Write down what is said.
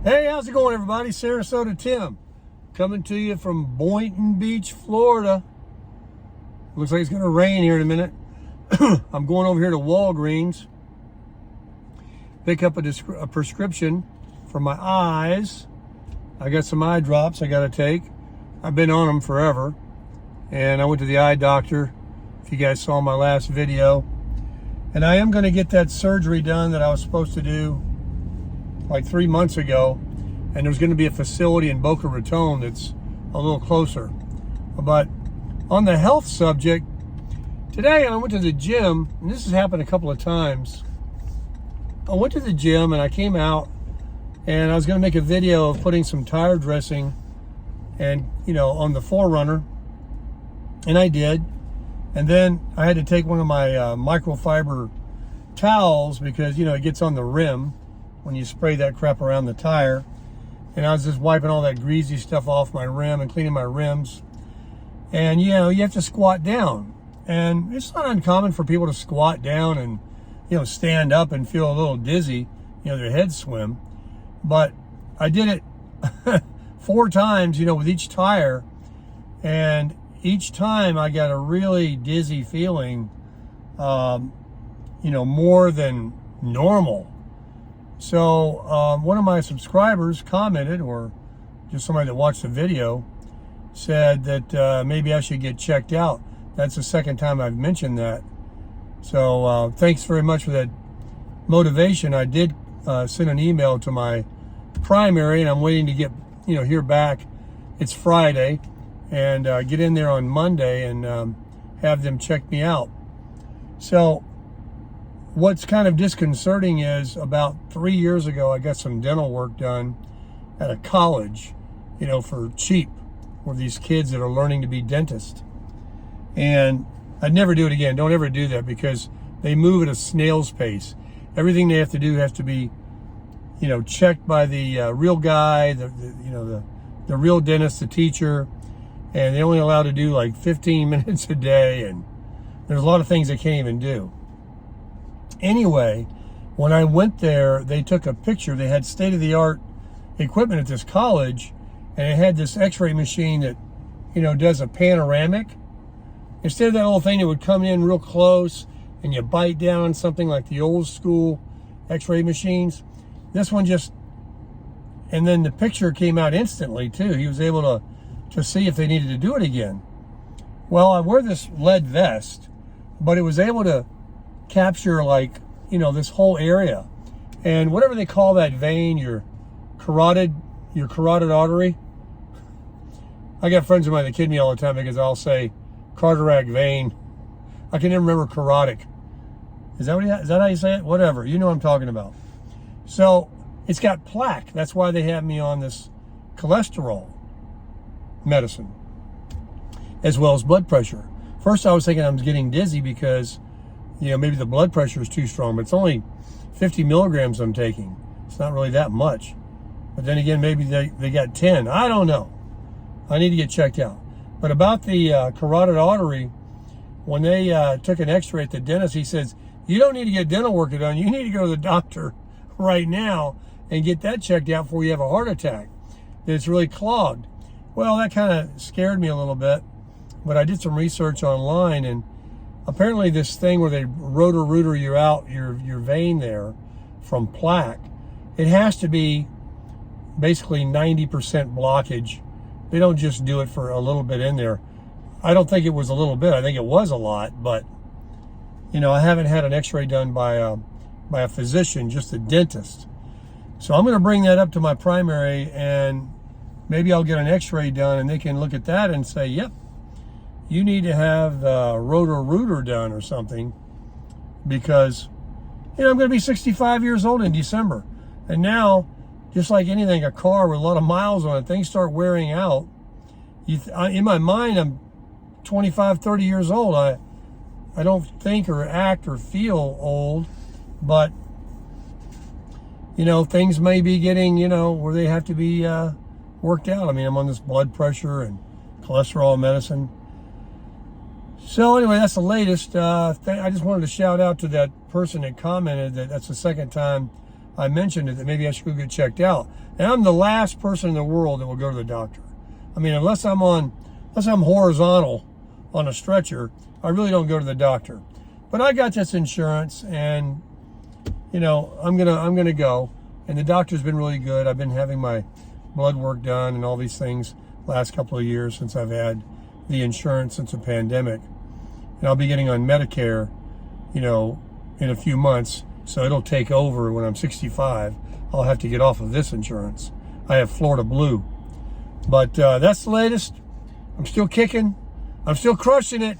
Hey, how's it going, everybody? Sarasota Tim coming to you from Boynton Beach, Florida. Looks like it's going to rain here in a minute. I'm going over here to Walgreens, pick up a prescription for my eyes. I got some eye drops I got to take. I've been on them forever, and I went to the eye doctor, if you guys saw my last video, and I am going to get that surgery done that I was supposed to do like 3 months ago, and there's going to be a facility in Boca Raton that's a little closer. But on the health subject, today I went to the gym, and this has happened a couple of times. I went to the gym and I came out, and I was going to make a video of putting some tire dressing and on the 4Runner, and I did. And then I had to take one of my microfiber towels because it gets on the rim when you spray that crap around the tire. And I was just wiping all that greasy stuff off my rim and cleaning my rims. And you have to squat down. And it's not uncommon for people to squat down and stand up and feel a little dizzy, their head swim. But I did it 4 times, with each tire. And each time I got a really dizzy feeling, more than normal. So one of my subscribers commented, or just somebody that watched the video, said that maybe I should get checked out. That's the second time I've mentioned that. So thanks very much for that motivation. I did send an email to my primary, and I'm waiting to get hear back. It's Friday, and get in there on Monday and have them check me out. So what's kind of disconcerting is about 3 years ago, I got some dental work done at a college, for cheap, for these kids that are learning to be dentists. And I'd never do it again. Don't ever do that, because they move at a snail's pace. Everything they have to do has to be, checked by the real guy, the real dentist, the teacher, and they're only allowed to do like 15 minutes a day, and there's a lot of things they can't even do. Anyway, when I went there, they took a picture. They had state-of-the-art equipment at this college, and it had this x-ray machine that, does a panoramic. Instead of that old thing that would come in real close and you bite down on something like the old school x-ray machines, this one just, and then the picture came out instantly too. He was able to see if they needed to do it again. Well, I wear this lead vest, but it was able to capture this whole area, and whatever they call that vein, your carotid artery. I got friends of mine that kid me all the time because I'll say cardiac vein. I can never remember carotid. Is that how you say it? Whatever, what I'm talking about. So it's got plaque. That's why they have me on this cholesterol medicine, as well as blood pressure. First I was thinking I was getting dizzy because maybe the blood pressure is too strong, but it's only 50 milligrams I'm taking. It's not really that much. But then again, maybe they got 10. I don't know. I need to get checked out. But about the carotid artery, when they took an x-ray at the dentist, he says, you don't need to get dental work done. You need to go to the doctor right now and get that checked out before you have a heart attack. That it's really clogged. Well, that kind of scared me a little bit. But I did some research online, and apparently this thing where they rotor you out your vein there from plaque, it has to be basically 90% blockage. They don't just do it for a little bit in there. I don't think it was a little bit. I think it was a lot, but I haven't had an x-ray done by a physician, just a dentist. So I'm going to bring that up to my primary, and maybe I'll get an x-ray done, and they can look at that and say, yep, you need to have the rotor done or something, because I'm going to be 65 years old in December. And now, just like anything, a car with a lot of miles on it, things start wearing out. In my mind, I'm 25, 30 years old. I don't think or act or feel old, but things may be getting, where they have to be worked out. I mean, I'm on this blood pressure and cholesterol medicine. So anyway, that's the latest. I just wanted to shout out to that person that commented that that's the second time I mentioned it that maybe I should go get checked out. And I'm the last person in the world that will go to the doctor. I mean, unless I'm horizontal on a stretcher, I really don't go to the doctor. But I got this insurance, and I'm gonna go. And the doctor's been really good. I've been having my blood work done and all these things last couple of years since I've had the insurance since the pandemic. And I'll be getting on Medicare, in a few months. So it'll take over when I'm 65. I'll have to get off of this insurance. I have Florida Blue. But that's the latest. I'm still kicking. I'm still crushing it.